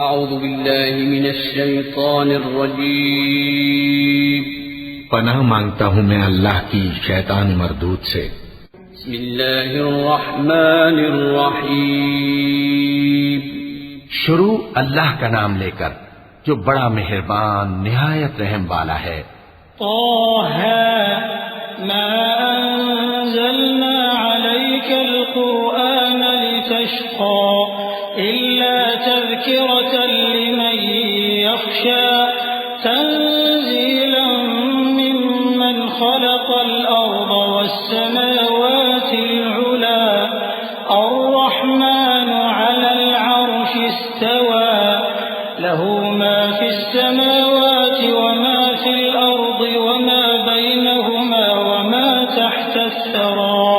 اعوذ باللہ من الشیطان الرجیم پناہ مانگتا ہوں میں اللہ کی شیطان مردود سے۔ بسم اللہ الرحمن الرحیم شروع اللہ کا نام لے کر جو بڑا مہربان نہایت رحم والا ہے۔ طه ما أنزلنا عليك القرآن لتشقى إلا تذكرة لمن يخشى تنزيلا ممن خلق الأرض والسماوات العلى الرحمن على العرش استوى له ما في السماوات وما في الأرض وما بينهما وما تحت الثرى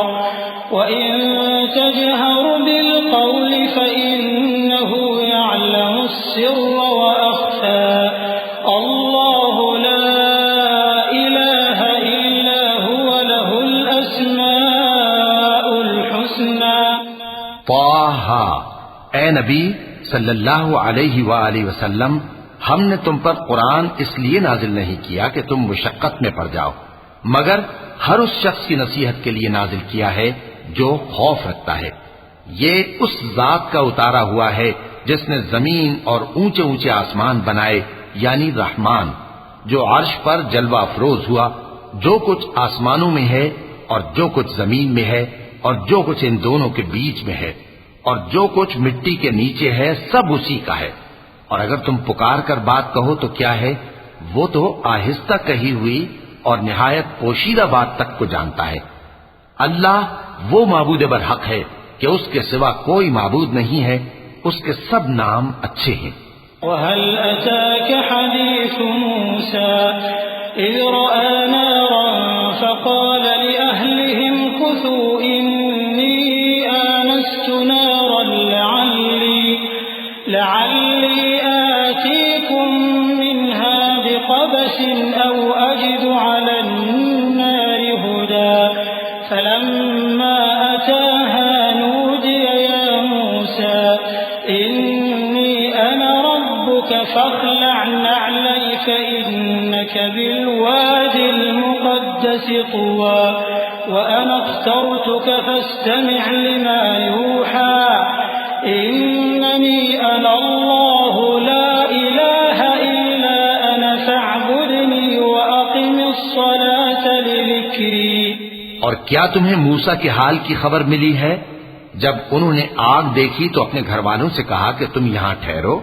وإن تجهر بالقول فإنه يعلم السر وأخفى الله لا إله إلا هو له الأسماء الحسنى۔ طه، اے نبی صلی اللہ علیہ وآلہ وسلم، ہم نے تم پر قرآن اس لیے نازل نہیں کیا کہ تم مشقت میں پڑ جاؤ، مگر ہر اس شخص کی نصیحت کے لیے نازل کیا ہے جو خوف رکھتا ہے۔ یہ اس ذات کا اتارا ہوا ہے جس نے زمین اور اونچے اونچے آسمان بنائے، یعنی رحمان، جو عرش پر جلوہ افروز ہوا۔ جو کچھ آسمانوں میں ہے اور جو کچھ زمین میں ہے اور جو کچھ ان دونوں کے بیچ میں ہے اور جو کچھ مٹی کے نیچے ہے، سب اسی کا ہے۔ اور اگر تم پکار کر بات کہو تو کیا ہے، وہ تو آہستہ کہی ہوئی اور نہایت پوشیدہ بات تک کو جانتا ہے۔ اللہ وہ معبود برحق ہے کہ اس کے سوا کوئی معبود نہیں ہے، اس کے سب نام اچھے ہیں۔ وهل أتاك حديث موسى إذ رأى نارا فقال لأهلهم كثوا إني آنست نارا لعلي آتيكم منها بقبس أو أجد على النار هدى فلما أتاها نودي يا موسى إني أنا ربك فاخلع نعليك إنك بالوادي المقدس طوى وأنا اخترتك فاستمع لما يوحى إنني أنا الله لا إله إلا أنا فاعبدني وأقم الصلاة لذكري۔ اور کیا تمہیں موسیٰ کے حال کی خبر ملی ہے؟ جب انہوں نے آگ دیکھی تو اپنے گھر والوں سے کہا کہ تم یہاں ٹھہرو،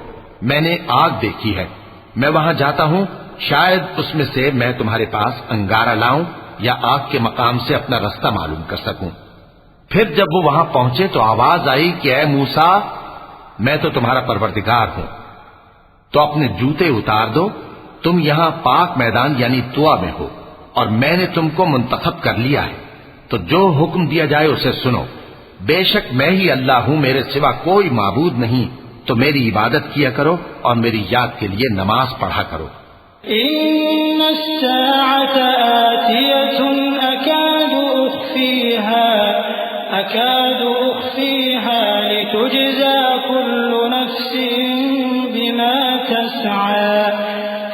میں نے آگ دیکھی ہے، میں وہاں جاتا ہوں، شاید اس میں سے میں تمہارے پاس انگارہ لاؤں یا آگ کے مقام سے اپنا رستہ معلوم کر سکوں۔ پھر جب وہ وہاں پہنچے تو آواز آئی کہ اے موسیٰ، میں تو تمہارا پروردگار ہوں، تو اپنے جوتے اتار دو، تم یہاں پاک میدان یعنی طوا میں ہو، اور میں نے تم کو منتخب کر لیا ہے، تو جو حکم دیا جائے اسے سنو۔ بے شک میں ہی اللہ ہوں، میرے سوا کوئی معبود نہیں، تو میری عبادت کیا کرو اور میری یاد کے لیے نماز پڑھا کرو۔ إن الساعة آتية أكاد أخفيها لتجزى كل نفس بما تسعى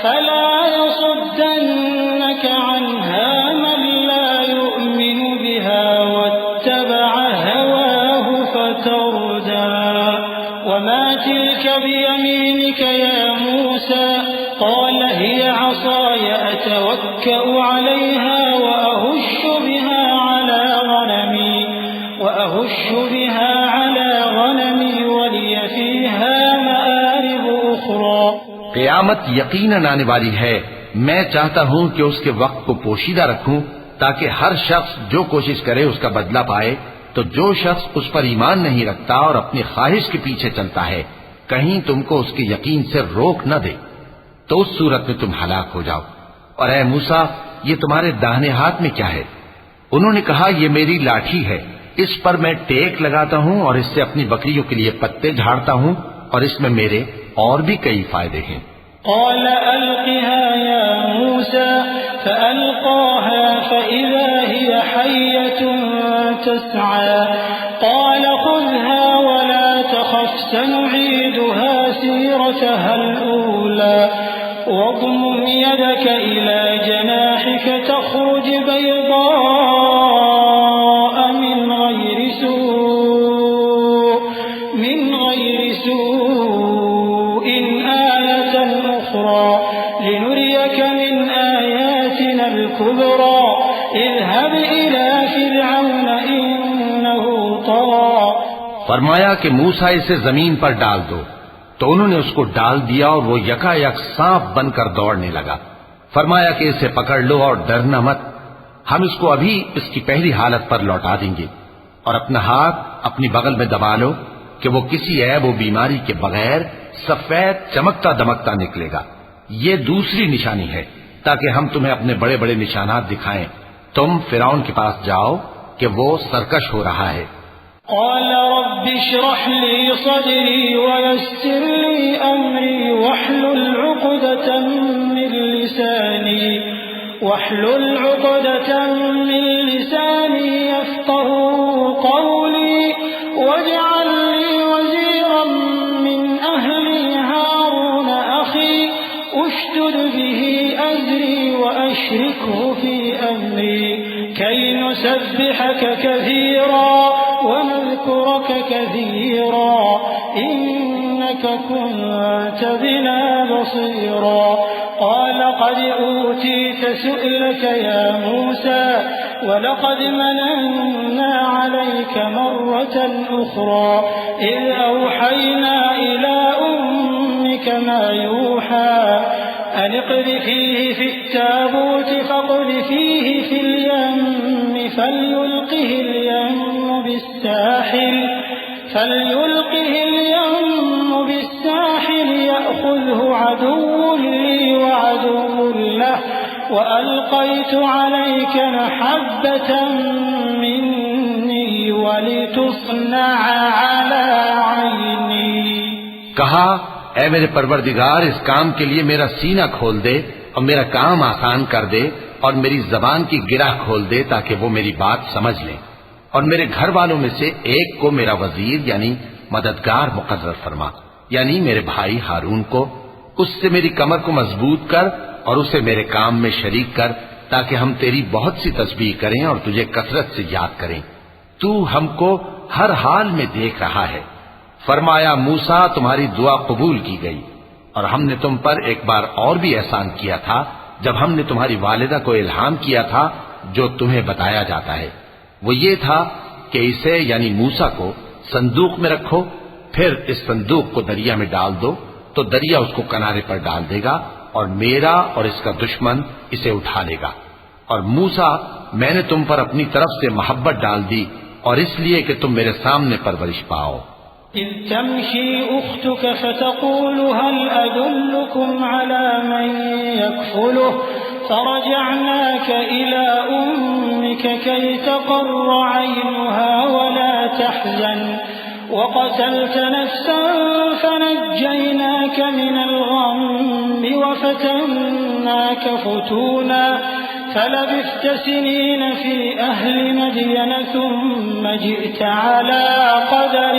فلا يصدنك عنها من لا يؤمن بها واتبع هواه فتردى وما تلك بيمينك يا موسى قال هي عصاي أتوكأ عليها وأهش بها على غنمي ولي فيها مآرب أخرى۔ قیامت یقیناً آنے والی ہے، میں چاہتا ہوں کہ اس کے وقت کو پوشیدہ رکھوں تاکہ ہر شخص جو کوشش کرے اس کا بدلہ پائے، تو جو شخص اس پر ایمان نہیں رکھتا اور اپنی خواہش کے پیچھے چلتا ہے، کہیں تم کو اس کے یقین سے روک نہ دے، تو اس صورت میں تم ہلاک ہو جاؤ۔ اور اے موسیٰ، یہ تمہارے داہنے ہاتھ میں کیا ہے؟ انہوں نے کہا یہ میری لاٹھی ہے، اس پر میں ٹیک لگاتا ہوں اور اس سے اپنی بکریوں کے لیے پتے جھاڑتا ہوں، اور اس میں میرے اور بھی کئی فائدے ہیں۔ قال ألقها يا موسى فألقاها فإذا هي حية تسعى قال خذها ولا تخف سنعيدها سيرتها هجرتها الأولى واضمم يدك إلى جناحك تخرج بيضاء من غير سوء آية أخرى لنريك من آياتنا الكبرى اذهب إلى فرعون إنه طغى. فرمایا کہ موسیٰ اسے زمین پر ڈال دو، تو انہوں نے اس کو ڈال دیا اور وہ یکا یک سانپ بن کر دوڑنے لگا. فرمایا کہ اسے پکڑ لو اور ڈرنا مت، ہم اس کو ابھی اس کی پہلی حالت پر لوٹا دیں گے، اور اپنا ہاتھ اپنی بغل میں دبا لو کہ وہ کسی عیب و بیماری کے بغیر سفید چمکتا دمکتا نکلے گا. یہ دوسری نشانی ہے تاکہ ہم تمہیں اپنے بڑے بڑے نشانات دکھائیں. تم فرعون کے پاس جاؤ کہ وہ سرکش ہو رہا ہے. قال رب اشرح لي صدري ويسر لي أمري واحلل عقدة من لساني يفقهوا قولي واجعل لي وزيرا من أهلي هارون أخي اشدد به أزري وأشركه في أمري كي نسبحك كثيرا ونذكرك كثيرا إنك كنت بنا بصيرا. قال قد أوتيت سؤلك يا موسى ولقد مننا عليك مرة أخرى إذ أوحينا إلى أمك ما يوحى أن اقذفيه في التابوت فاقذفيه في اليم فليلقه اليم بالساحل يأخذه عدو لي وعدو له وألقيت عليك محبة مني ولتصنع على عيني. کہا اے میرے پروردگار، اس کام کے لیے میرا سینہ کھول دے اور میرا کام آسان کر دے اور میری زبان کی گرہ کھول دے تاکہ وہ میری بات سمجھ لیں، اور میرے گھر والوں میں سے ایک کو میرا وزیر یعنی مددگار مقرر فرما، یعنی میرے بھائی ہارون کو. اس سے میری کمر کو مضبوط کر اور اسے میرے کام میں شریک کر تاکہ ہم تیری بہت سی تسبیح کریں اور تجھے کثرت سے یاد کریں. تو ہم کو ہر حال میں دیکھ رہا ہے. فرمایا موسیٰ تمہاری دعا قبول کی گئی، اور ہم نے تم پر ایک بار اور بھی احسان کیا تھا جب ہم نے تمہاری والدہ کو الہام کیا تھا جو تمہیں بتایا جاتا ہے. وہ یہ تھا کہ اسے یعنی موسیٰ کو صندوق میں رکھو، پھر اس صندوق کو دریا میں ڈال دو تو دریا اس کو کنارے پر ڈال دے گا اور میرا اور اس کا دشمن اسے اٹھا لے گا. اور موسیٰ میں نے تم پر اپنی طرف سے محبت ڈال دی اور اس لیے کہ تم میرے سامنے پرورش پاؤ. إذ تمشي أختك فتقول هل أدلكم على من يكفله فرجعناك إلى أمك كي تقر عينها ولا تحزن وقتلت نفسا فنجيناك من الغم وفتناك فتونا فلبثت سنين في أهل مدين ثم جئت على قدر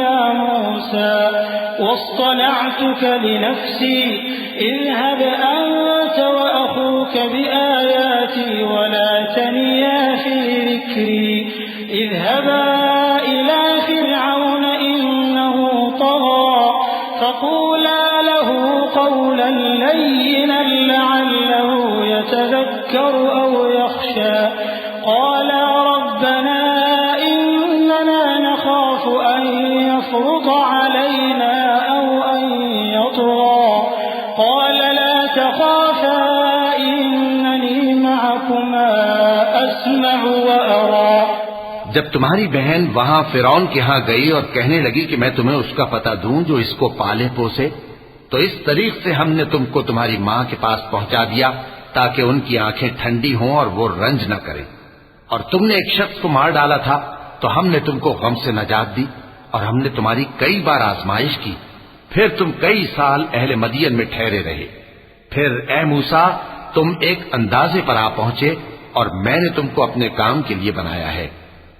يا موسى واصطنعتك لنفسي اذهب أنت وأخوك بآياتي ولا تنيا في ذكري اذهبا إلى فرعون إنه طغى فقولا له قولا لينا لعله يتذكر أو يخشى. قالا ربنا إننا نخاف أن يفرط علينا أو أن يطغى. قال لا تخافا إنني معكما أسمع وأرى. جب تمہاری بہن وہاں فرعون کے ہاں گئی اور کہنے لگی کہ میں تمہیں اس کا پتہ دوں جو اس کو پالے پوسے، تو اس طریق سے ہم نے تم کو تمہاری ماں کے پاس پہنچا دیا تاکہ ان کی آنکھیں ٹھنڈی ہوں اور وہ رنج نہ کریں. اور تم نے ایک شخص کو مار ڈالا تھا تو ہم نے تم کو غم سے نجات دی، اور ہم نے تمہاری کئی بار آزمائش کی، پھر تم کئی سال اہل مدین میں ٹھہرے رہے. پھر اے موسیٰ تم ایک اندازے پر آ پہنچے اور میں نے تم کو اپنے کام کے لیے بنایا ہے،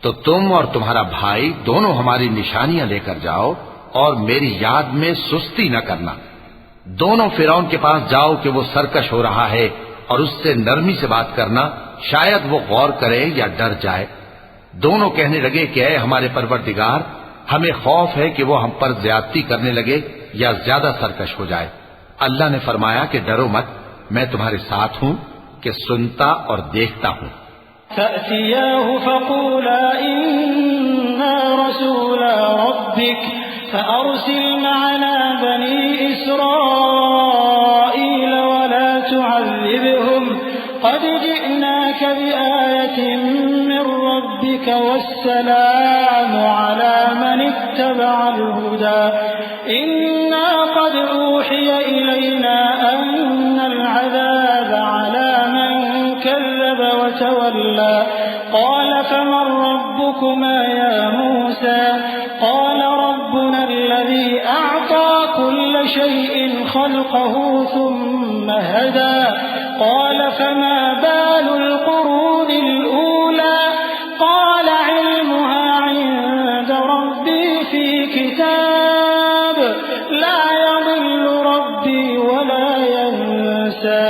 تو تم اور تمہارا بھائی دونوں ہماری نشانیاں لے کر جاؤ اور میری یاد میں سستی نہ کرنا۔ دونوں فرعون کے پاس جاؤ کہ وہ سرکش ہو رہا ہے، اور اس سے نرمی سے بات کرنا، شاید وہ غور کرے یا ڈر جائے۔ دونوں کہنے لگے کہ اے ہمارے پروردگار، ہمیں خوف ہے کہ وہ ہم پر زیادتی کرنے لگے یا زیادہ سرکش ہو جائے۔ اللہ نے فرمایا کہ ڈرو مت، میں تمہارے ساتھ ہوں کہ سنتا اور دیکھتا ہوں۔ فأتياه فقولا إنا رسولا ربك فأرسل معنا بني إسرائيل ولا تعذبهم قد جئناك بآية من ربك والسلام على من اتبع الهدى إنا قد أوحي إلينا أن العذاب على من كذب وتولى قال فمن ربكما يا موسى قال ربنا الذي أعطى كل شيء خلقه ثم هدى قال فما بال القرون الأولى قال علمها عند ربي في كتاب لا يضل ربي ولا ينسى۔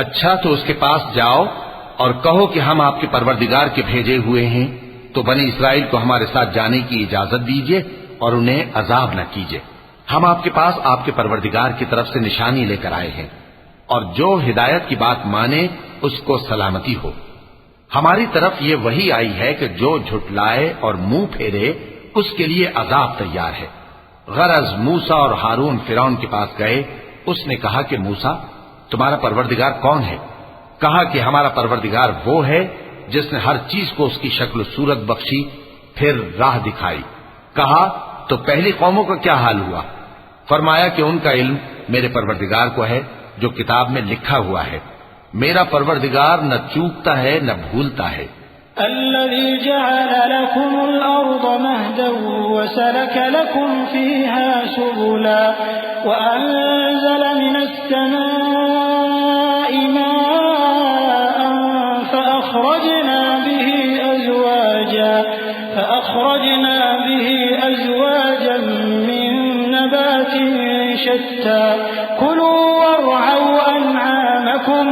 اچھا تو اس کے پاس جاؤ اور کہو کہ ہم آپ کے پروردگار کے بھیجے ہوئے ہیں، تو بنی اسرائیل کو ہمارے ساتھ جانے کی اجازت دیجیے اور انہیں عذاب نہ کیجیے۔ ہم آپ کے پاس آپ کے پروردگار کی طرف سے نشانی لے کر آئے ہیں، اور جو ہدایت کی بات مانے اس کو سلامتی ہو۔ ہماری طرف یہ وحی آئی ہے کہ جو جھٹلائے اور منہ پھیرے اس کے لیے عذاب تیار ہے۔ غرض موسیٰ اور ہارون فرعون کے پاس گئے، اس نے کہا کہ موسیٰ تمہارا پروردگار کون ہے؟ کہا کہ ہمارا پروردگار وہ ہے جس نے ہر چیز کو اس کی شکل و صورت بخشی، پھر راہ دکھائی۔ کہا تو پہلی قوموں کا کیا حال ہوا؟ فرمایا کہ ان کا علم میرے پروردگار کو ہے جو کتاب میں لکھا ہوا ہے، میرا پروردگار نہ چوکتا ہے نہ بھولتا ہے۔ الذي جعل لكم الأرض مهدا وسلك لكم فيها سبلا وأنزل من السماء ماء فأخرجنا به أزواجا من نبات شتى كلوا وارعوا أنعامكم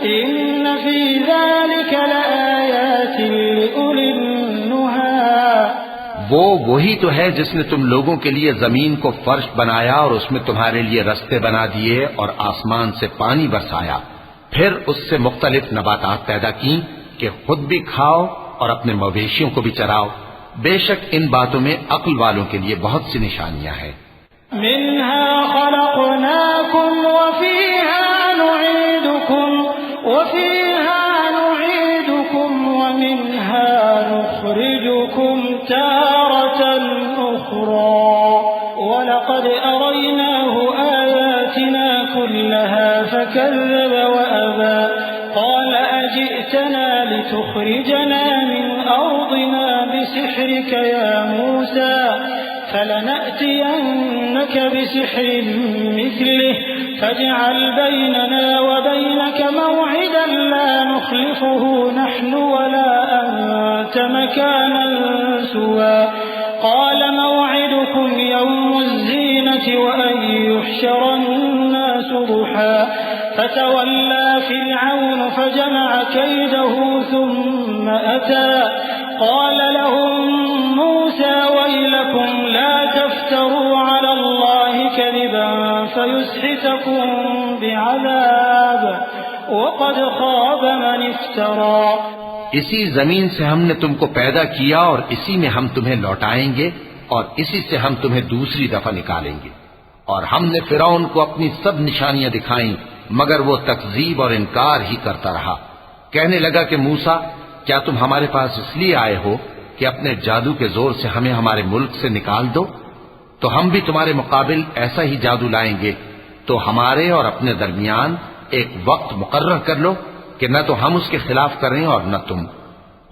إن في ذلك لآيات لأولي النهى۔ وہی تو ہے جس نے تم لوگوں کے لیے زمین کو فرش بنایا اور اس میں تمہارے لیے رستے بنا دیے اور آسمان سے پانی برسایا، پھر اس سے مختلف نباتات پیدا کی کہ خود بھی کھاؤ اور اپنے مویشیوں کو بھی چراؤ۔ بے شک ان باتوں میں عقل والوں کے لیے بہت سی نشانیاں ہیں۔ منها خلقناكم وفيها نعيدكم ومنها نخرجكم تارة أخرى ولقد أريناه آياتنا كلها فكذب وأبى قال أجئتنا لتخرجنا من أرضنا بسحرك يا موسى فلنأتينك بسحر مثله فاجعل بيننا وبينك موعدا لا نخلفه نحن ولا أنت مكانا سوى قال موعدكم يوم الزينة وأن يحشر الناس ضحى فتولى فرعون فجمع كيده ثم أتى قال لهم موسى ويلكم لا تفتروا على الله كذبا فيسحتكم بعذاب وقد خاب من افترى۔ اسی زمین سے ہم نے تم کو پیدا کیا اور اسی میں ہم تمہیں لوٹائیں گے اور اسی سے ہم تمہیں دوسری دفعہ نکالیں گے۔ اور ہم نے فرعون کو اپنی سب نشانیاں دکھائیں مگر وہ تکذیب اور انکار ہی کرتا رہا۔ کہنے لگا کہ موسیٰ کیا تم ہمارے پاس اس لیے آئے ہو کہ اپنے جادو کے زور سے ہمیں ہمارے ملک سے نکال دو؟ تو ہم بھی تمہارے مقابل ایسا ہی جادو لائیں گے، تو ہمارے اور اپنے درمیان ایک وقت مقرر کر لو کہ نہ تو ہم اس کے خلاف کریں اور نہ تم،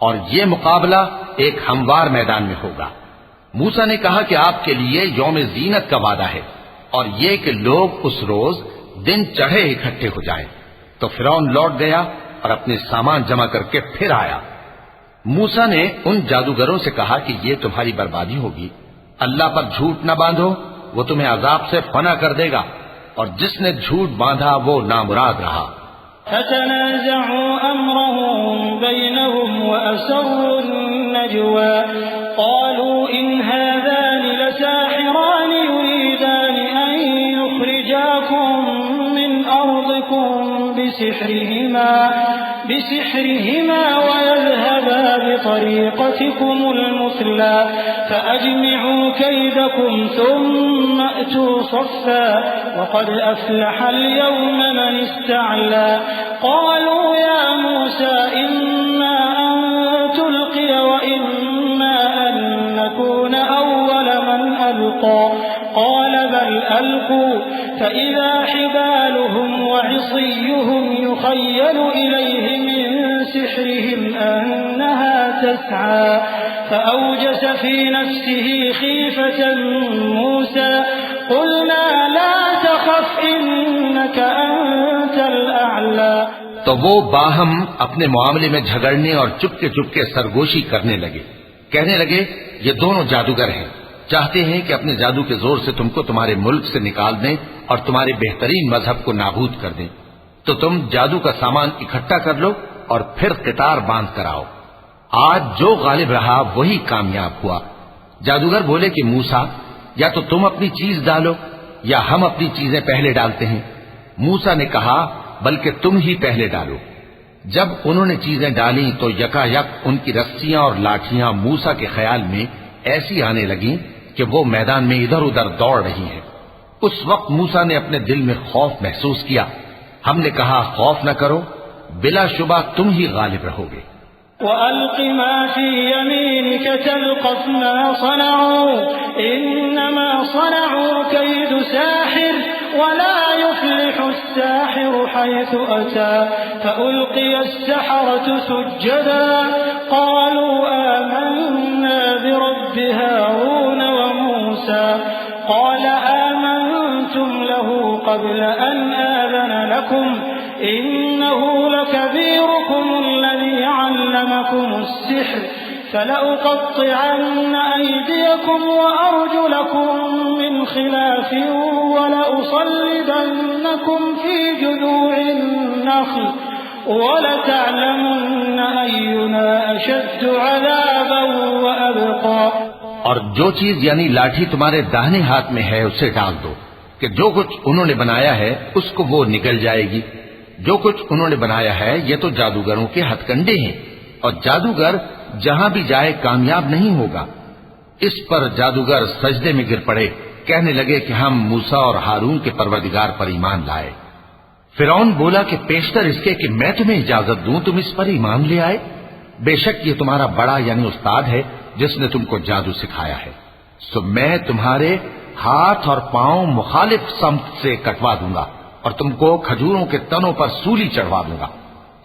اور یہ مقابلہ ایک ہموار میدان میں ہوگا۔ موسیٰ نے کہا کہ آپ کے لیے یوم زینت کا وعدہ ہے اور یہ کہ لوگ اس روز دن چڑھے اکٹھے ہو جائیں۔ تو فرعون لوٹ گیا اور اپنے سامان جمع کر کے پھر آیا۔ موسیٰ نے ان جادوگروں سے کہا کہ یہ تمہاری بربادی ہوگی، اللہ پر جھوٹ نہ باندھو، وہ تمہیں عذاب سے فنا کر دے گا، اور جس نے جھوٹ باندھا وہ نامراد رہا۔ فتنازعوا أمرهم بينهم وأسروا النجوى قالوا إن هذان لساحران يريدان أن يخرجاكم من أرضكم بسحرهما ويذهبا بطريقتكم المثلى فأجمعوا كيدكم ثم أتوا صفا وقد أفلح اليوم من استعلى قالوا يا موسى إما أن تلقي وإما أن نكون أول من ألقى قال بل ألقوا فإذا حبالهم وعصيهم يخيل إليه من سحرهم أنها تسعى فأوجس في نفسه خيفة موسى قلنا لا تخف إنك أنت الأعلى۔ تو وہ باہم اپنے معاملے میں جھگڑنے اور چپکے سرگوشی کرنے لگے، کہنے لگے یہ دونوں جادوگر ہیں، چاہتے ہیں کہ اپنے جادو کے زور سے تم کو تمہارے ملک سے نکال دیں اور تمہارے بہترین مذہب کو نابود کر دیں، تو تم جادو کا سامان اکٹھا کر لو اور پھر قطار باندھ کر آؤ۔ آج جو غالب رہا وہی کامیاب ہوا۔ جادوگر بولے کہ موسیٰ، یا تو تم اپنی چیز ڈالو یا ہم اپنی چیزیں پہلے ڈالتے ہیں۔ موسیٰ نے کہا بلکہ تم ہی پہلے ڈالو۔ جب انہوں نے چیزیں ڈالیں تو یکا یک ان کی رسیاں اور لاٹھیاں موسیٰ کے خیال میں ایسی آنے لگیں کہ وہ میدان میں ادھر ادھر دوڑ رہی ہیں۔ اس وقت موسیٰ نے اپنے دل میں خوف محسوس کیا۔ ہم نے کہا خوف نہ کرو، بلا شبہ تم ہی غالب رہو گے۔ وَأَلْقِ مَا فِي يَمِينِكَ تَلْقَفْ مَا صَنَعُوا إِنَّمَا صَنَعُوا كَيْدُ سَاحِرٍ وَلَا يُفْلِحُ السَّاحِرُ حَيْثُ أَتَى فَأُلْقِيَ السَّحَرَةُ سُجَّدًا قَالُوا آمَنَّا بِرَبِّ هَارُونَ وَمُوسَى قَالَ آمَنْتُمْ لَهُ قَبْلَ أَنْ آذَنَ لَكُمْ إِنَّهُ لَكَبِيرُكُمُ الَّذِي عَلَّمَكُمُ السِّحْرَ فَلَأُقَطِّعَنَّ أَيْدِيَكُمْ وَأَرْجُلَكُمْ مِنْ خِلَافٍ وَلَأُصَلِّبَنَّكُمْ فِي جُذُوعِ النَّخْلِ وَلَتَعْلَمُنَّ أَيُّنَا أَشَدُّ عَذَابًا وَأَبْقَى۔ اور جو چیز یعنی لاٹھی تمہارے داہنے ہاتھ میں ہے اسے ڈال دو کہ جو کچھ انہوں نے بنایا ہے اس کو وہ نگل جائے گی۔ جو کچھ انہوں نے بنایا ہے یہ تو جادوگروں کے ہتھ کنڈے ہیں، اور جادوگر جہاں بھی جائے کامیاب نہیں ہوگا۔ اس پر جادوگر سجدے میں گر پڑے، کہنے لگے کہ ہم موسیٰ اور ہارون کے پروردگار پر ایمان لائے۔ فرعون بولا کہ پیشتر اس کے کہ میں تمہیں اجازت دوں تم اس پر ایمان لے آئے، بے شک یہ تمہارا بڑا یعنی استاد ہے جس نے تم کو جادو سکھایا ہے، سو میں تمہارے ہاتھ اور پاؤں مخالف سمت سے کٹوا دوں گا اور تم کو کھجوروں کے تنوں پر سولی چڑھوا دوں گا،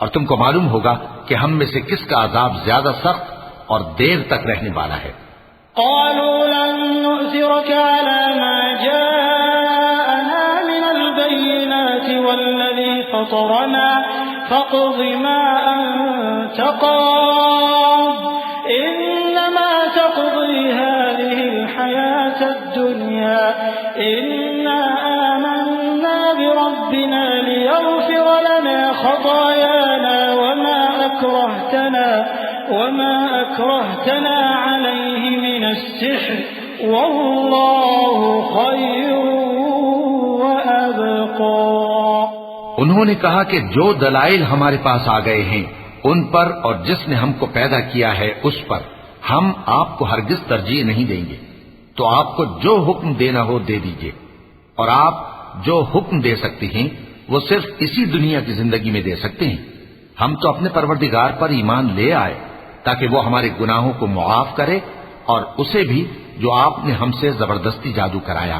اور تم کو معلوم ہوگا کہ ہم میں سے کس کا عذاب زیادہ سخت اور دیر تک رہنے والا ہے۔ قالوا لن نؤثرك على ما جاءنا من البينات والذي فطرنا فاقض ما أنت قاض إنما تقضي هذه الحياة الدنيا إنا آمنا بربنا ليغفر لنا خطايانا وما أكرهتنا عليه من السحر والله خير وأبقى۔ انہوں نے کہا کہ جو دلائل ہمارے پاس آ گئے ہیں ان پر اور جس نے ہم کو پیدا کیا ہے اس پر ہم آپ کو ہرگز ترجیح نہیں دیں گے، تو آپ کو جو حکم دینا ہو دے دیجئے، اور آپ جو حکم دے سکتے ہیں وہ صرف اسی دنیا کی زندگی میں دے سکتے ہیں۔ ہم تو اپنے پروردگار پر ایمان لے آئے تاکہ وہ ہمارے گناہوں کو معاف کرے اور اسے بھی جو آپ نے ہم سے زبردستی جادو کرایا،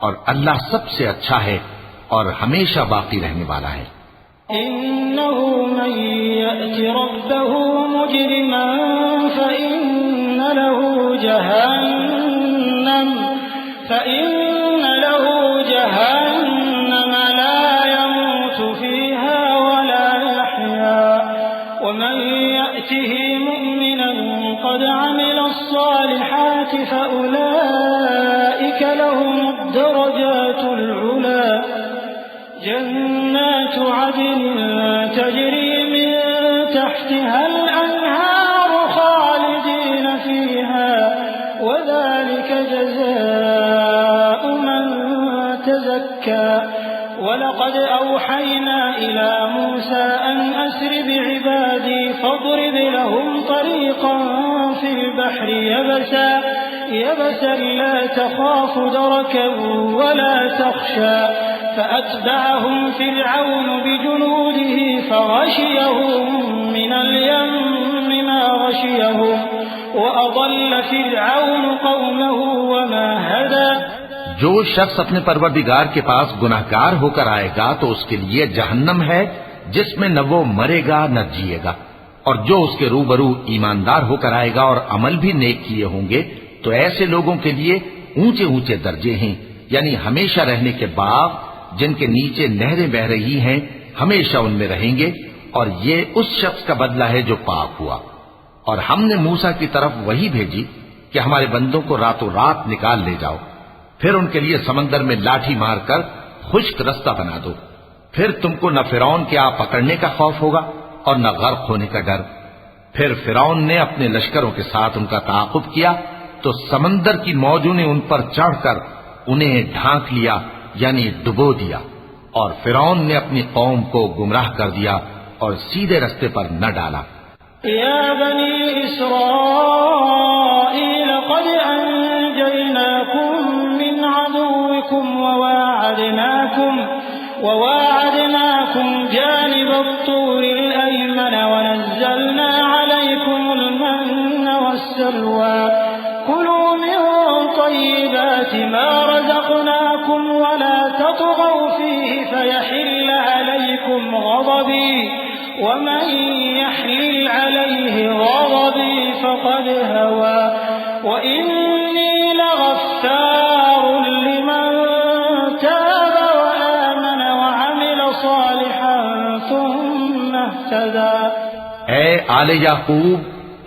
اور اللہ سب سے اچھا ہے اور ہمیشہ باقی رہنے والا ہے۔ إنه من يأت ربه مجرما فإن له جهنم لا يموت فيها ولا يحيا ومن يأته مؤمنا وقد عمل الصالحات فأولئك لهم الدرجات العلى جنات عدن تجري من تحتها الأنهار خالدين فيها وذلك جزاء من تزكى ولقد أوحينا إلى موسى أن أسر بعبادي فاضرب لهم طريقا في البحر يبسا لا تخاف دركا ولا تخشى فأتبعهم فرعون بجنوده فغشيهم من اليم ما غشيهم وأضل فرعون قومه وما هدى جو شخص اپنے پروردگار کے پاس گناہگار ہو کر آئے گا تو اس کے لیے جہنم ہے جس میں نہ وہ مرے گا نہ جیے گا، اور جو اس کے روبرو ایماندار ہو کر آئے گا اور عمل بھی نیک کیے ہوں گے تو ایسے لوگوں کے لیے اونچے اونچے درجے ہیں، یعنی ہمیشہ رہنے کے باغ جن کے نیچے نہریں بہ رہی ہیں، ہمیشہ ان میں رہیں گے، اور یہ اس شخص کا بدلہ ہے جو پاک ہوا۔ اور ہم نے موسیٰ کی طرف وہی بھیجی کہ ہمارے بندوں کو راتوں رات نکال لے جاؤ، پھر ان کے لیے سمندر میں لاٹھی مار کر خشک رستہ بنا دو، پھر تم کو نہ فرعون کے آ پکڑنے کا خوف ہوگا اور نہ غرق ہونے کا ڈر۔ پھر فرعون نے اپنے لشکروں کے ساتھ ان کا تعاقب کیا تو سمندر کی موجوں نے ان پر چڑھ کر انہیں ڈھانک لیا، یعنی ڈبو دیا، اور فرعون نے اپنی قوم کو گمراہ کر دیا اور سیدھے رستے پر نہ ڈالا۔ یا بنی اسرائیل قد انجیناکم من عدوکم وواعدناکم جانب الطور الأيمن ونزلنا عليكم المن والسلوى كلوا من طيبات ما رزقناكم ولا تطغوا فيه فيحل عليكم غضبي ومن يحلل عليه غضبي فقد هوى وإني لغفار لمن تاب وآمن وعمل صالحا ثم اهتدى۔ اے آل یعقوب،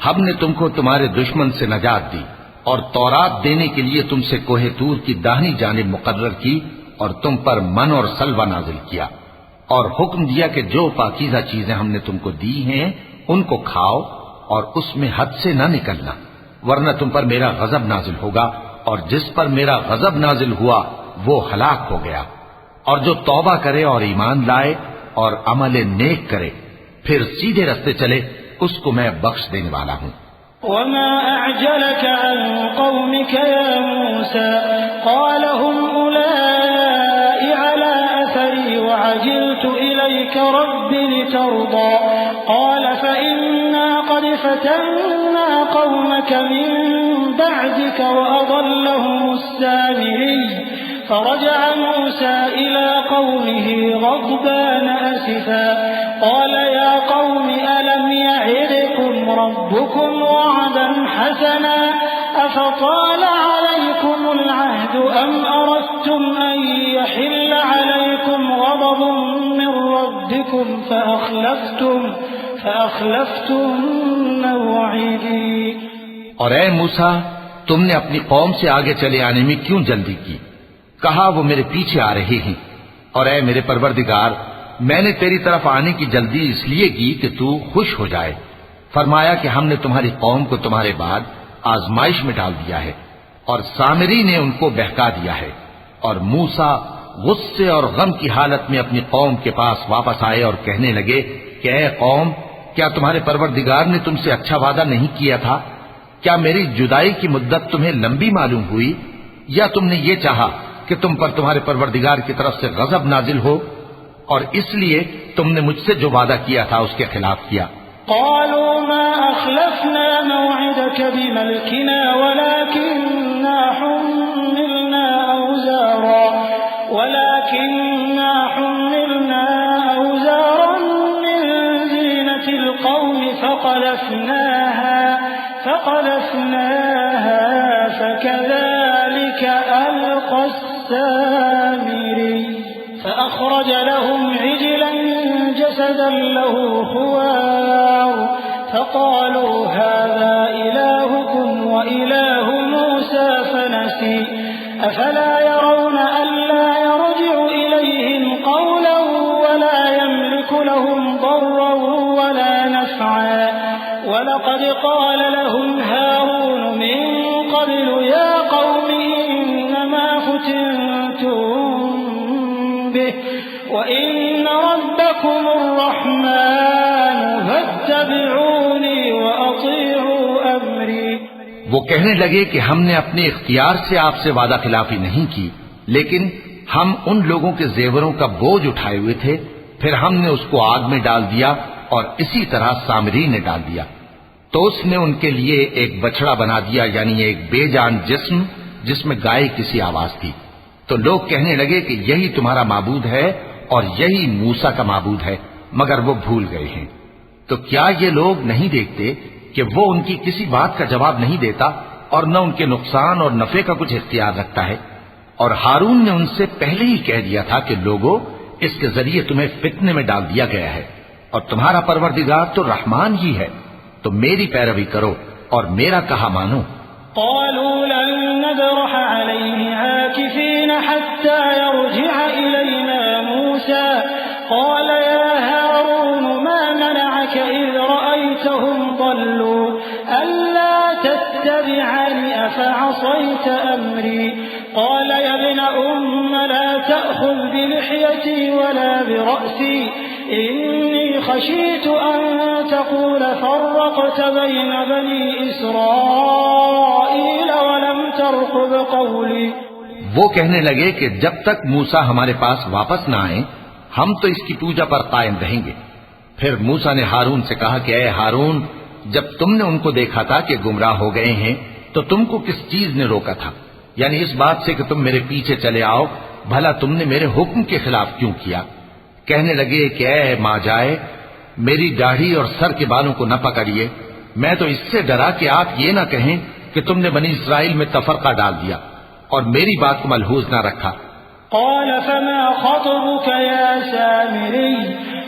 ہم نے تم کو تمہارے دشمن سے نجات دی اور تورات دینے کے لیے تم سے کوہ طور کی داہنی جانب مقرر کی اور تم پر من اور سلوہ نازل کیا، اور حکم دیا کہ جو پاکیزہ چیزیں ہم نے تم کو دی ہیں ان کو کھاؤ اور اس میں حد سے نہ نکلنا، ورنہ تم پر میرا غضب نازل ہوگا، اور جس پر میرا غضب نازل ہوا وہ ہلاک ہو گیا۔ اور جو توبہ کرے اور ایمان لائے اور عمل نیک کرے پھر سیدھے رستے چلے اس کو میں بخش دینے والا ہوں۔ وما أعجلك عن قومك يا موسى قال هم أولئك على أثري وعجلت إليك رب لترضى قال فإنا قد فتنا قومك من بعدك وأضلهم السامري فرجع موسى إلى قومه غضبان أسفا قال يا قوم ألم يعدكم ربكم وعدا حسنا أفطال عليكم العهد أم أردتم أن يحل عليكم غضب من ربكم فأخلفتم موعدي۔ اور اے موسیٰ، تم نے اپنی قوم سے آگے چلے آنے میں کیوں جلدی کی؟ کہا وہ میرے پیچھے آ رہے ہیں، اور اے میرے پروردگار، میں نے تیری طرف آنے کی جلدی اس لیے کی کہ تو خوش ہو جائے۔ فرمایا کہ ہم نے تمہاری قوم کو تمہارے بعد آزمائش میں ڈال دیا ہے، اور سامری نے ان کو بہکا دیا ہے۔ اور موسیٰ غصے اور غم کی حالت میں اپنی قوم کے پاس واپس آئے اور کہنے لگے کہ اے قوم، کیا تمہارے پروردگار نے تم سے اچھا وعدہ نہیں کیا تھا؟ کیا میری جدائی کی مدت تمہیں لمبی معلوم ہوئی، یا تم نے یہ چاہا کہ تم پر تمہارے پروردگار کی طرف سے غضب نازل ہو، اور اس لیے تم نے مجھ سے جو وعدہ کیا تھا اس کے خلاف کیا؟ قالوا ما أخلفنا موعدك بملكنا ولكننا حملنا أوزارا من زينة القوم فقذفناها فكذلك ألقى السامري فأخرج لهم عجلا جسدا له خوار فقالوا هذا إلهكم وإله موسى فنسي أفلا يرون ألا يرجع إليهم قولا ولا يملك لهم ضرا ولا نفعا ولقد قال لهم هارون من قبل يا قوم إنما فتنتم به وإن ربكم الرحمن فاتبعوني وأطيعوا أمري. وہ کہنے لگے کہ ہم نے اپنے اختیار سے آپ سے وعدہ خلافی نہیں کی، لیکن ہم ان لوگوں کے زیوروں کا بوجھ اٹھائے ہوئے تھے، پھر ہم نے اس کو آگ میں ڈال دیا اور اسی طرح سامری نے ڈال دیا، تو اس نے ان کے لیے ایک بچڑا بنا دیا، یعنی ایک بے جان جسم جس میں گائے کسی آواز تھی. تو لوگ کہنے لگے کہ یہی تمہارا معبود ہے اور یہی موسیٰ کا معبود ہے، مگر وہ بھول گئے ہیں. تو کیا یہ لوگ نہیں دیکھتے کہ وہ ان کی کسی بات کا جواب نہیں دیتا اور نہ ان کے نقصان اور نفع کا کچھ اختیار رکھتا ہے؟ اور ہارون نے ان سے پہلے ہی کہہ دیا تھا کہ لوگوں، اس کے ذریعے تمہیں فتنے میں ڈال دیا گیا ہے، اور تمہارا پروردگار تو رحمان ہی ہے، تو میری پیروی کرو اور میرا کہا مانو. قالوا لن نبرح عليه عاكفين حتى يرجع إلينا موسى قال يا هارون ما منعك إذ رأيتهم ضلوا ألا تتبعني أفعصيت أمري قال يا ابن لا تأخذ بلحيتي ولا برأسي إني خشيت أن تقول فرقت بين بني إسرائيل ولم ترقب قولي. وہ کہنے لگے کہ جب تک موسیٰ ہمارے پاس واپس نہ آئیں ہم تو اس کی پوجا پر قائم رہیں گے. پھر موسیٰ نے ہارون سے کہا کہ اے ہارون، جب تم نے ان کو دیکھا تھا کہ گمراہ ہو گئے ہیں تو تم کو کس چیز نے روکا تھا؟ یعنی اس بات سے کہ تم میرے پیچھے چلے آؤ، بھلا تم نے میرے حکم کے خلاف کیوں کیا؟ کہنے لگے کہ اے ماں جائے، میری داڑھی اور سر کے بالوں کو نہ پکڑیے، میں تو اس سے ڈرا کہ آپ یہ نہ کہیں کہ تم نے بنی اسرائیل میں تفرقہ ڈال دیا اور میری بات کو ملحوظ نہ رکھا. قال فما خطبك يا سامري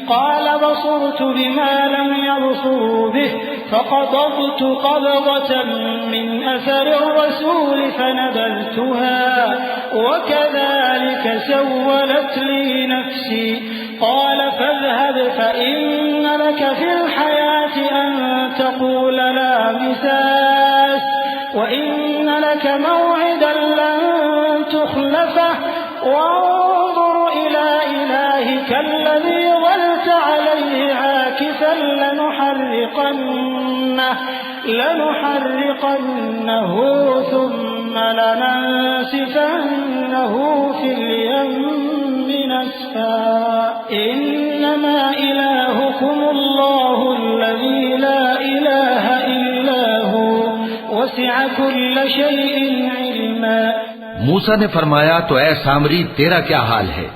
قال بصرت بما لم يبصروا به فقبضت قبضة من أثر الرسول فنبذتها وكذلك سولت لي نفسي قال فاذهب فإن لك في الحياة أن تقول لا مساس وإن لك موعدا لن تخلفه وانظر إلى إلهك الذي ظلت عليه عاكفا لنحرقنه ثم لننسفنه في اليم نسفا إنما إلهكم الله الذي لا إله إلا هو وسع كل شيء علما. موسیٰ نے فرمایا تو اے سامری تیرا کیا حال ہے؟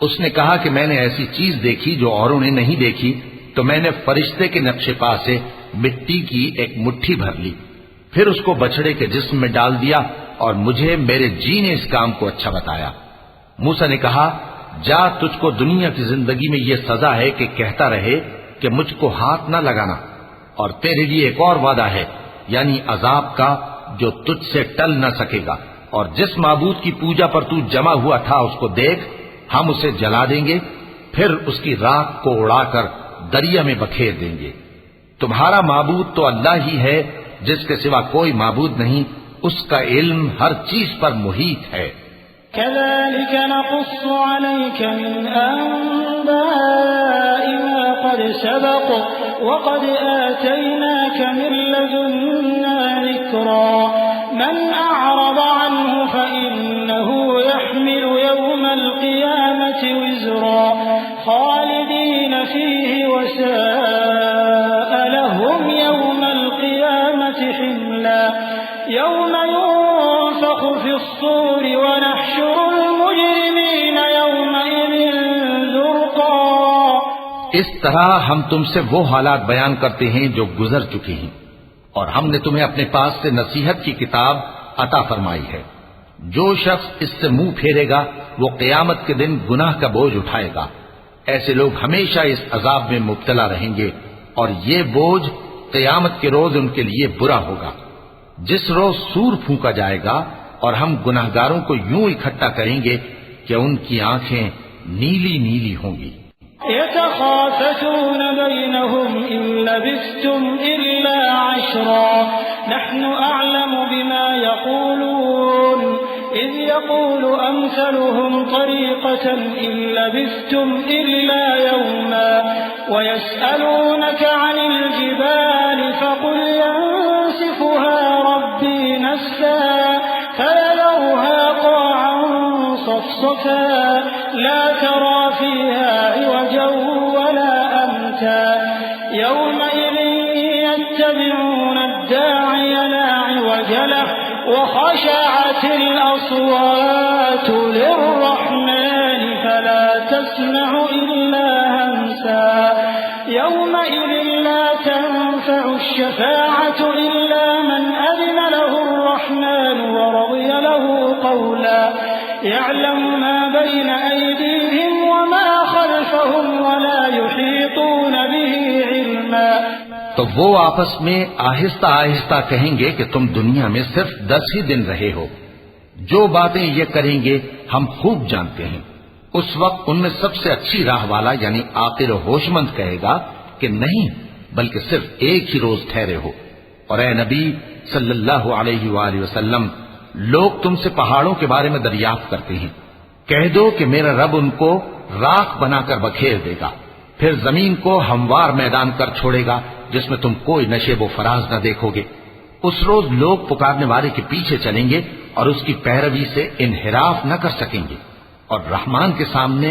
اس نے کہا کہ میں نے ایسی چیز دیکھی جو اوروں نے نہیں دیکھی، تو میں نے فرشتے کے نقش پا سے مٹی کی ایک مٹھی بھر لی، پھر اس کو بچڑے کے جسم میں ڈال دیا اور مجھے میرے جی نے اس کام کو اچھا بتایا. موسیٰ نے کہا جا، تجھ کو دنیا کی زندگی میں یہ سزا ہے کہ کہتا رہے کہ مجھ کو ہاتھ نہ لگانا، اور تیرے لیے ایک اور وعدہ ہے، یعنی عذاب کا جو تجھ سے ٹل نہ سکے گا. اور جس معبود کی پوجا پر تو جمع ہوا تھا اس کو دیکھ، ہم اسے جلا دیں گے، پھر اس کی راکھ کو اڑا کر دریا میں بکھیر دیں گے. تمہارا معبود تو اللہ ہی ہے، جس کے سوا کوئی معبود نہیں، اس کا علم ہر چیز پر محیط ہے. كذلك نقص عليك من أنباء ما قد سبق وقد آتيناك من لدنا ذكرا من أعرض عنه فإنه يحمل يوم القيامة وزرا خالدين فيه وساء لهم يوم القيامة حملا يوم ينفخ في الصور ونحشر المجرمين يومئذ زرقا. اس طرح ہم تم سے وہ حالات بیان کرتے ہیں جو گزر چکے ہیں، اور ہم نے تمہیں اپنے پاس سے نصیحت کی کتاب عطا فرمائی ہے. جو شخص اس سے منہ پھیرے گا وہ قیامت کے دن گناہ کا بوجھ اٹھائے گا. ایسے لوگ ہمیشہ اس عذاب میں مبتلا رہیں گے، اور یہ بوجھ قیامت کے روز ان کے لیے برا ہوگا، جس روز سور پھونکا جائے گا اور ہم گناہگاروں کو یوں اکٹھا کریں گے کہ ان کی آنکھیں نیلی نیلی ہوں گی۔ يتخافتون بينهم إن لبثتم إلا عشرا نحن أعلم بما يقولون إذ يقول أمثلهم طريقة إن لبثتم إلا يوما ويسألونك عن الجبال فقل ينسفها ربي نسفا فيذرها قاعا صفصفا لا ترى فيها عوجا ولا أمتا يومئذ يتبعون الداعي لا عوج له وخشعت الأصوات للرحمن فلا تسمع إلا همسا يومئذ لا تنفع الشفاعة إلا من أذن له الرحمن ورضي له قولا يعلم ما بين أيديهم وما خلفهم ولا يحيطون به علما۔ تو وہ آپس میں آہستہ آہستہ کہیں گے کہ تم دنیا میں صرف 10 ہی دن رہے ہو، جو باتیں یہ کریں گے ہم خوب جانتے ہیں۔ اس وقت ان میں سب سے اچھی راہ والا یعنی عاقل و ہوش مند کہے گا کہ نہیں، بلکہ صرف ایک ہی روز ٹھہرے ہو۔ اور اے نبی صلی اللہ علیہ وآلہ وسلم، لوگ تم سے پہاڑوں کے بارے میں دریافت کرتے ہیں، کہہ دو کہ میرا رب ان کو راکھ بنا کر بکھیر دے گا، پھر زمین کو ہموار میدان کر چھوڑے گا جس میں تم کوئی نشیب و فراز نہ دیکھو گے۔ اس روز لوگ پکارنے والے کے پیچھے چلیں گے اور اس کی پیروی سے انحراف نہ کر سکیں گے، اور رحمان کے سامنے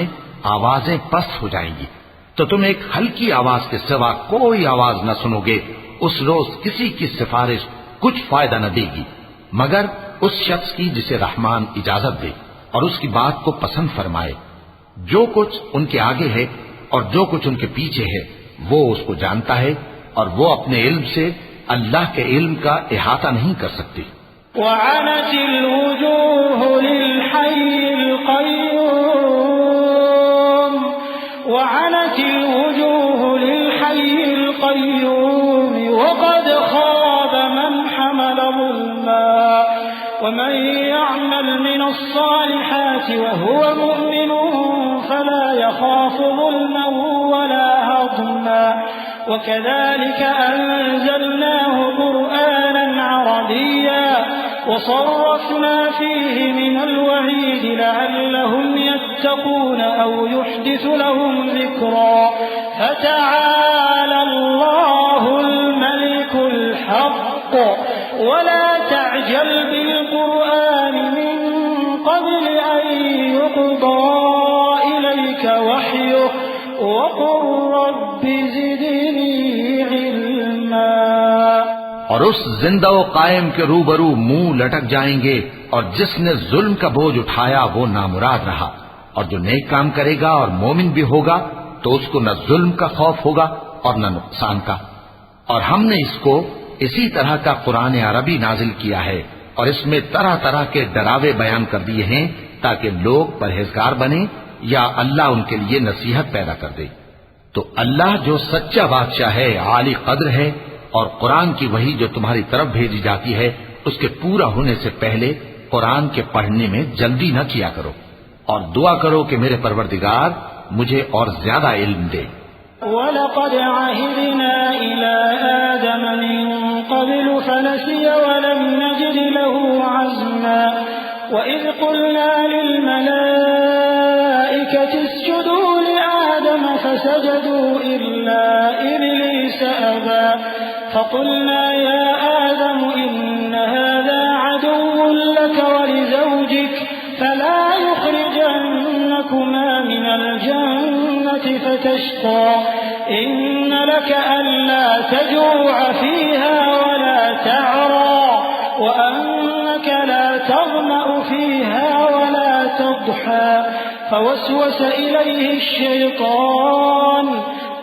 آوازیں پست ہو جائیں گی، تو تم ایک ہلکی آواز کے سوا کوئی آواز نہ سنو گے۔ اس روز کسی کی سفارش کچھ فائدہ نہ دے گی مگر اس شخص کی جسے رحمان اجازت دے اور اس کی بات کو پسند فرمائے۔ جو کچھ ان کے آگے ہے اور جو کچھ ان کے پیچھے ہے وہ اس کو جانتا ہے، اور وہ اپنے علم سے اللہ کے علم کا احاطہ نہیں کر سکتی۔ وعنت الوجوه للحي القيوم وعنت الوجوه للحي القيوم وقد خاب من حمل ظلما ومن يعمل من الصالحات وهو مؤمن فلا يخاف ظلما ولا هضما وكذلك أنزلناه قرآنا عربيا وصرفنا فيه من الوعيد لعلهم يتقون أو يحدث لهم ذكرا فتعالى الله الملك الحق ولا تعجل بالقرآن من قبل أن يقضى إليك وحيه وقل رب زدني علما۔ اور اس زندہ و قائم کے روبرو منہ لٹک جائیں گے، اور جس نے ظلم کا بوجھ اٹھایا وہ نامراد رہا، اور جو نیک کام کرے گا اور مومن بھی ہوگا تو اس کو نہ ظلم کا خوف ہوگا اور نہ نقصان کا۔ اور ہم نے اس کو اسی طرح کا قرآن عربی نازل کیا ہے، اور اس میں طرح طرح کے ڈراوے بیان کر دیے ہیں تاکہ لوگ پرہیزگار بنیں یا اللہ ان کے لیے نصیحت پیدا کر دے۔ تو اللہ جو سچا بادشاہ ہے، عالی قدر ہے، اور قرآن کی وحی جو تمہاری طرف بھیجی جاتی ہے اس کے پورا ہونے سے پہلے قرآن کے پڑھنے میں جلدی نہ کیا کرو، اور دعا کرو کہ میرے پروردگار مجھے اور زیادہ علم دے۔ وَلَقَدْ عَهِدْنَا إِلَىٰ آدَمَ مِن قَبْلُ فَنَسِيَ وَلَمْ نَجِدْ لَهُ عَزْمًا وَإِذْ قُلْنَا لِلْمَلَائِكَةِ اسْجُدُوا لِآدَمَ فَسَجَدُوا إِلَّا إِبْلِيسَ أَبَىٰ فَقُلْنَا يَا آدَمُ إِنَّ هَٰذَا عَدُوٌّ لَّكَ وَلِزَوْجِكَ فَلَا يُخْرِجَنَّكُمَا مِنَ الْجَنَّةِ فَتَشْقَىٰ إِنَّ لَكَ أَلَّا تَجُوعَ فِيهَا وَلَا تَعْرَىٰ وَأَنَّكَ لَا تَظْمَأُ فِيهَا وَلَا تَضْحَىٰ فَوَسْوَسَ إِلَيْهِ الشَّيْطَانُ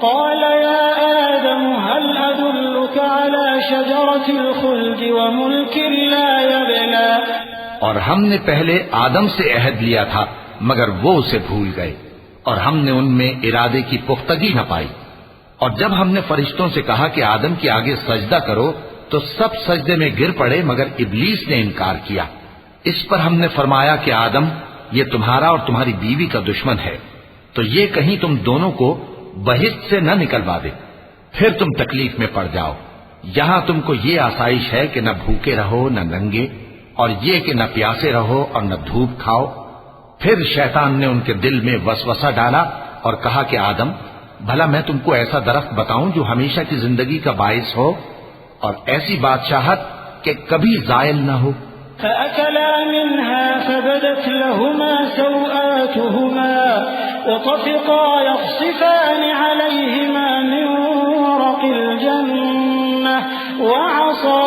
قال يا آدم هل أدلك على شجرة الخلد وملك لا يبلى۔ اور ہم نے پہلے آدم سے عہد لیا تھا مگر وہ اسے بھول گئے، اور ہم نے ان میں ارادے کی پختگی نہ پائی، اور جب ہم نے فرشتوں سے کہا کہ آدم کے آگے سجدہ کرو تو سب سجدے میں گر پڑے مگر ابلیس نے انکار کیا۔ اس پر ہم نے فرمایا کہ آدم، یہ تمہارا اور تمہاری بیوی کا دشمن ہے، تو یہ کہیں تم دونوں کو بہشت سے نہ نکلوا دے، پھر تم تکلیف میں پڑ جاؤ۔ یہاں تم کو یہ آسائش ہے کہ نہ بھوکے رہو نہ ننگے، اور یہ کہ نہ پیاسے رہو اور نہ دھوپ کھاؤ۔ پھر شیطان نے ان کے دل میں وسوسہ ڈالا اور کہا کہ آدم، بھلا میں تم کو ایسا درخت بتاؤں جو ہمیشہ کی زندگی کا باعث ہو اور ایسی بادشاہت کہ کبھی زائل نہ ہو۔ فأكلا منها فبدت لهما سوآتهما وطفقا يخصفان عليهما من ورق الجنة وعصى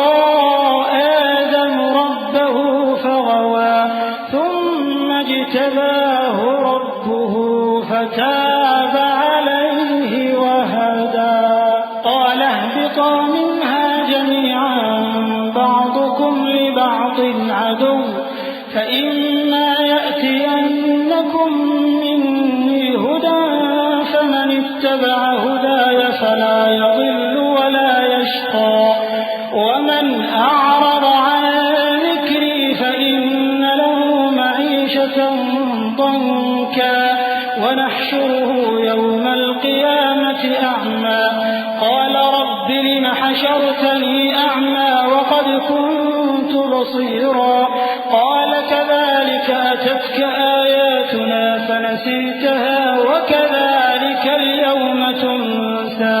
آدم ربه فغوى ثم اجتباه ربه فتاب عليه وهدى قال اهبطا منها جميعا بعضكم لبعض عدو فإما يأتينكم مني هدى فمن اتبع هداي فلا يضل ولا يشقى ومن أعرض عن ذكري فإن له معيشة ضنكا ونحشره يوم القيامة أعمى قال رب لم حشرتني أعمى وقد كنت بصيرا قال كذلك أتتك آياتنا فنسيتها وكذلك اليوم تنسى۔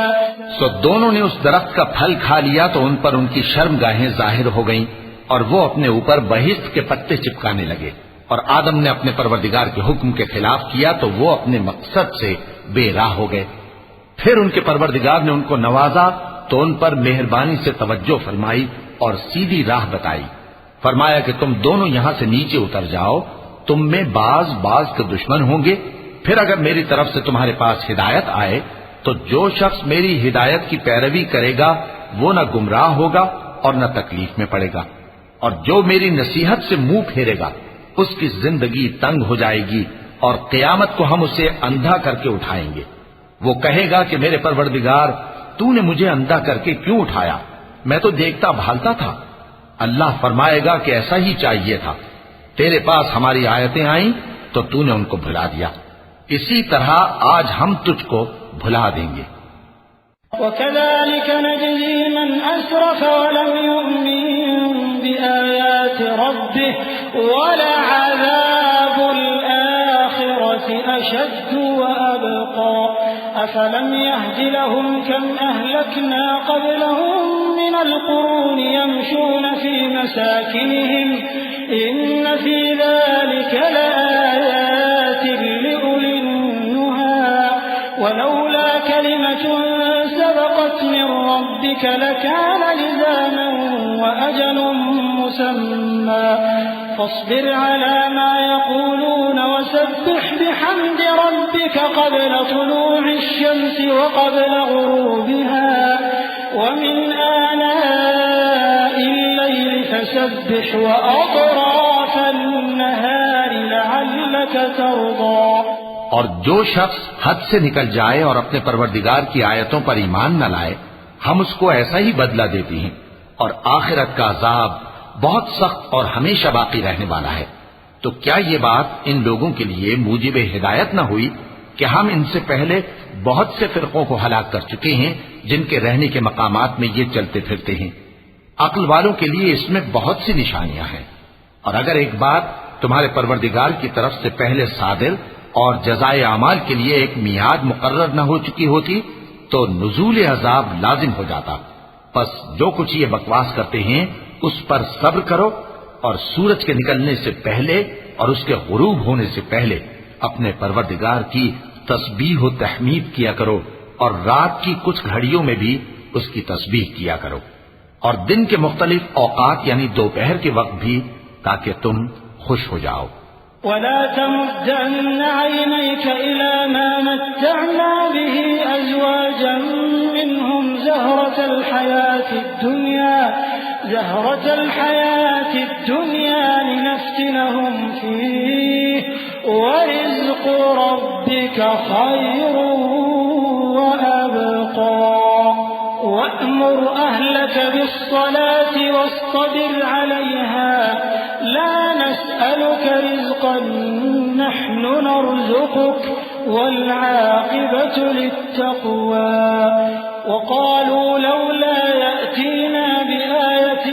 سو دونوں نے اس درخت کا پھل کھا لیا تو ان پر ان کی شرمگاہیں ظاہر ہو گئیں اور وہ اپنے اوپر بہشت کے پتے چپکانے لگے، اور آدم نے اپنے پروردگار کے حکم کے خلاف کیا تو وہ اپنے مقصد سے بے راہ ہو گئے۔ پھر ان کے پروردگار نے ان کو نوازا تو ان پر مہربانی سے توجہ فرمائی اور سیدھی راہ بتائی۔ فرمایا کہ تم دونوں یہاں سے نیچے اتر جاؤ، تم میں بعض کے دشمن ہوں گے، پھر اگر میری طرف سے تمہارے پاس ہدایت آئے تو جو شخص میری ہدایت کی پیروی کرے گا وہ نہ گمراہ ہوگا اور نہ تکلیف میں پڑے گا، اور جو میری نصیحت سے منہ پھیرے گا اس کی زندگی تنگ ہو جائے گی اور قیامت کو ہم اسے اندھا کر کے اٹھائیں گے۔ وہ کہے گا کہ میرے پروردگار، تو نے مجھے اندھا کر کے کیوں اٹھایا؟ میں تو دیکھتا بھالتا تھا۔ اللہ فرمائے گا کہ ایسا ہی چاہیے تھا، تیرے پاس ہماری آیتیں آئیں تو تو نے ان کو بھلا دیا، اسی طرح آج ہم تجھ کو بھلا دیں گے۔ وَكَذَلِكَ نَجْزِي مَنْ أَسْرَفَ وَلَمْ يُؤْمِن بِآيَاتِ رَبِّهِ وَلَعَذَابُ الْآخِرَةِ أَشَدُّ وَأَبْقَى أَفَلَمْ يَهْدِ لَهُمْ كَمْ أَهْلَكْنَا قَبْلَهُمْ مِنَ الْقُرُونِ يَمْشُونَ فِي مَسَاكِنِهِمْ إِنَّ فِي ذَلِكَ لَآيَاتٍ لِأُولِي النُّهَى وَلَوْلَا كَلِمَةٌ سَبَقَتْ مِنْ رَبِّكَ لَكَانَ لِزَامًا وَأَجَلٌ مُّسَمًّى فاصبر على ما يقولون وسبح بحمد ربك قبل طلوع الشمس وقبل غروبها ومن آناء الليل فسبح وأطراف النهار لعلك ترضى۔ اور جو شخص حد سے نکل جائے اور اپنے پروردگار کی آیتوں پر ایمان نہ لائے ہم اس کو ایسا ہی بدلہ دیتی ہیں، اور آخرت کا عذاب بہت سخت اور ہمیشہ باقی رہنے والا ہے۔ تو کیا یہ بات ان لوگوں کے لیے موجب ہدایت نہ ہوئی کہ ہم ان سے پہلے بہت سے فرقوں کو ہلاک کر چکے ہیں جن کے رہنے کے مقامات میں یہ چلتے پھرتے ہیں؟ عقل والوں کے لیے اس میں بہت سی نشانیاں ہیں، اور اگر ایک بات تمہارے پروردگار کی طرف سے پہلے صادر اور جزائے اعمال کے لیے ایک میعاد مقرر نہ ہو چکی ہوتی تو نزول عذاب لازم ہو جاتا۔ پس جو کچھ یہ بکواس کرتے ہیں اس پر صبر کرو، اور سورج کے نکلنے سے پہلے اور اس کے غروب ہونے سے پہلے اپنے پروردگار کی تسبیح و تحمید کیا کرو، اور رات کی کچھ گھڑیوں میں بھی اس کی تسبیح کیا کرو، اور دن کے مختلف اوقات یعنی دوپہر کے وقت بھی، تاکہ تم خوش ہو جاؤ۔ ولا تمدن عينيك إلى ما متعنا به أزواجا منهم زهرة الحياة الدنيا لنفتنهم فيه ورزق ربك خير وأبقى۔ وأمر أهلك بالصلاة واصطبر عليها لا نسألك رزقا نحن نرزقك والعاقبة للتقوى وقالوا لولا يأتينا بآية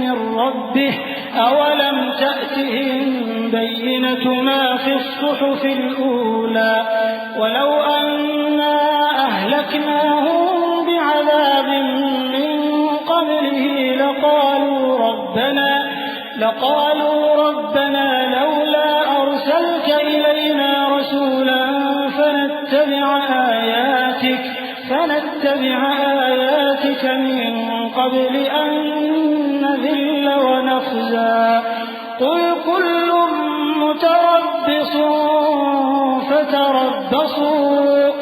من ربه أولم تأتهم بينة ما في الصحف الأولى ولو أنا أهلكناهم بعذاب من قبله لقالوا ربنا لولا أرسلت إلينا رسولا فنتبع آياتك من قبل أن نذل ونخزى قل كل متربص فتربصوا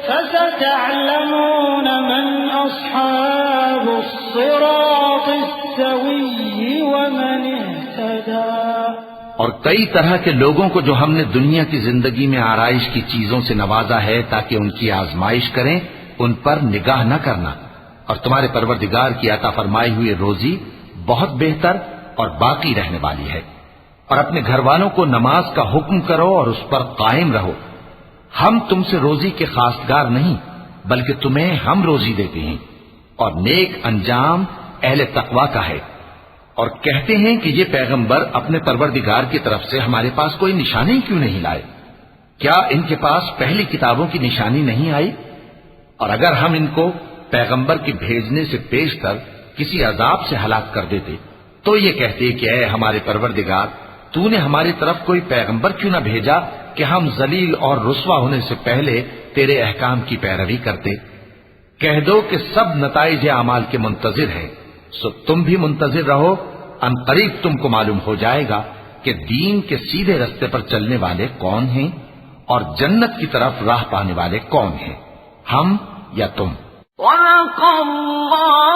فستعلمون من أصحاب الصراط السوي ومن اهتدى. اور کئی طرح کے لوگوں کو جو ہم نے دنیا کی زندگی میں آرائش کی چیزوں سے نوازا ہے تاکہ ان کی آزمائش کریں، ان پر نگاہ نہ کرنا، اور تمہارے پروردگار کی عطا فرمائی ہوئی روزی بہت بہتر اور باقی رہنے والی ہے. اور اپنے گھر والوں کو نماز کا حکم کرو اور اس پر قائم رہو. ہم تم سے روزی کے خواستگار نہیں بلکہ تمہیں ہم روزی دیتے ہیں، اور نیک انجام اہل تقوی کا ہے. اور کہتے ہیں کہ یہ پیغمبر اپنے پروردگار کی طرف سے ہمارے پاس کوئی نشانی کیوں نہیں لائے؟ کیا ان کے پاس پہلی کتابوں کی نشانی نہیں آئی؟ اور اگر ہم ان کو پیغمبر کے بھیجنے سے پیش کر کسی عذاب سے ہلاک کر دیتے تو یہ کہتے کہ اے ہمارے پروردگار، تو نے ہماری طرف کوئی پیغمبر کیوں نہ بھیجا کہ ہم ذلیل اور رسوا ہونے سے پہلے تیرے احکام کی پیروی کرتے. کہہ دو کہ سب نتائج اعمال کے منتظر ہیں، سو تم بھی منتظر رہو. ان قریب تم کو معلوم ہو جائے گا کہ دین کے سیدھے رستے پر چلنے والے کون ہیں اور جنت کی طرف راہ پانے والے کون ہیں، ہم یا تم. وَلَقَ اللَّهُ